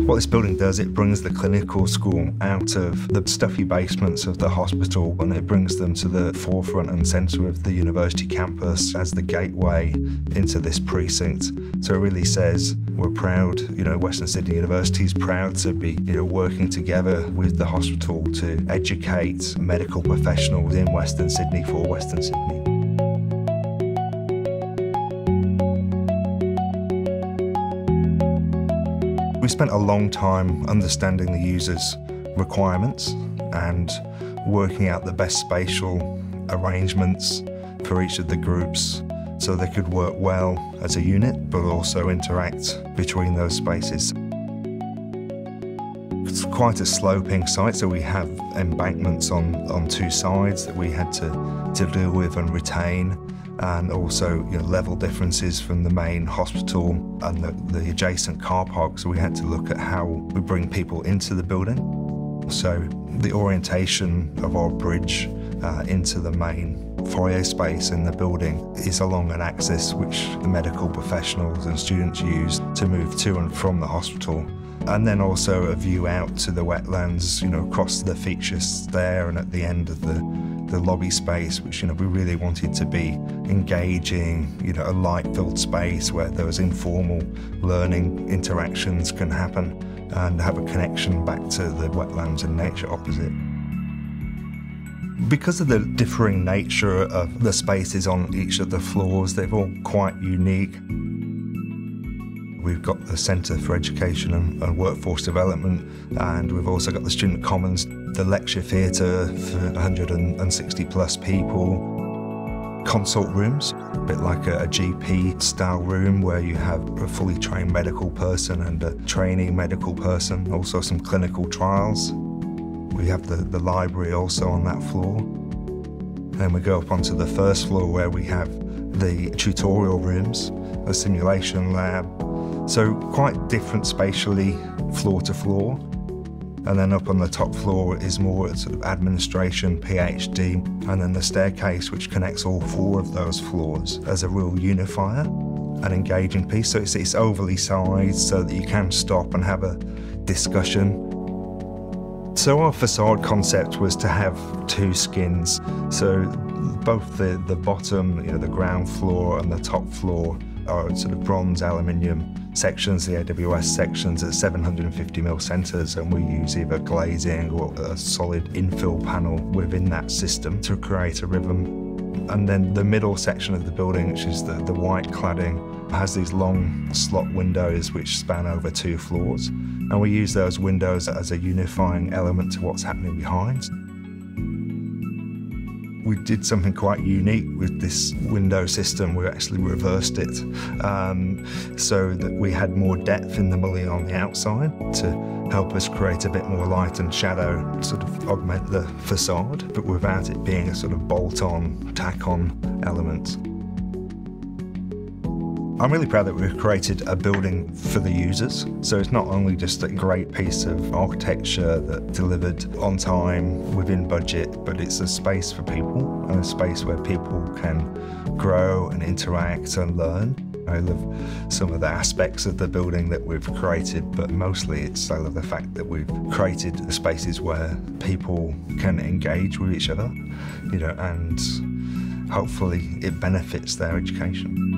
What this building does, it brings the clinical school out of the stuffy basements of the hospital and it brings them to the forefront and centre of the university campus as the gateway into this precinct. So it really says we're proud, Western Sydney University is proud to be, working together with the hospital to educate medical professionals in Western Sydney for Western Sydney. We spent a long time understanding the users' requirements and working out the best spatial arrangements for each of the groups so they could work well as a unit but also interact between those spaces. It's quite a sloping site, so we have embankments on two sides that we had to deal with and retain, and also level differences from the main hospital and the adjacent car park, so we had to look at how we bring people into the building. So the orientation of our bridge into the main foyer space in the building is along an axis which the medical professionals and students use to move to and from the hospital. And then also a view out to the wetlands, across the features there and at the end of the lobby space, which we really wanted to be engaging, a light-filled space where those informal learning interactions can happen and have a connection back to the wetlands and nature opposite. Because of the differing nature of the spaces on each of the floors, they're all quite unique. We've got the Centre for Education and Workforce Development, and we've also got the Student Commons, the lecture theatre for 160 plus people, consult rooms, a bit like a GP style room where you have a fully trained medical person and a trainee medical person, also some clinical trials. We have the library also on that floor. Then we go up onto the first floor where we have the tutorial rooms, a simulation lab. So quite different spatially, floor to floor. And then up on the top floor is more sort of administration, PhD, and then the staircase which connects all four of those floors as a real unifier, an engaging piece. So it's overly sized so that you can stop and have a discussion. So our facade concept was to have two skins. So both the bottom, the ground floor and the top floor are sort of bronze aluminium sections, the AWS sections at 750mm centres, and we use either glazing or a solid infill panel within that system to create a rhythm. And then the middle section of the building, which is the white cladding, has these long slot windows which span over two floors, and we use those windows as a unifying element to what's happening behind. We did something quite unique with this window system. We actually reversed it so that we had more depth in the mullion on the outside to help us create a bit more light and shadow, sort of augment the facade, but without it being a sort of bolt-on, tack-on element. I'm really proud that we've created a building for the users. So it's not only just a great piece of architecture that delivered on time, within budget, but it's a space for people and a space where people can grow and interact and learn. I love some of the aspects of the building that we've created, but mostly I love the fact that we've created spaces where people can engage with each other, and hopefully it benefits their education.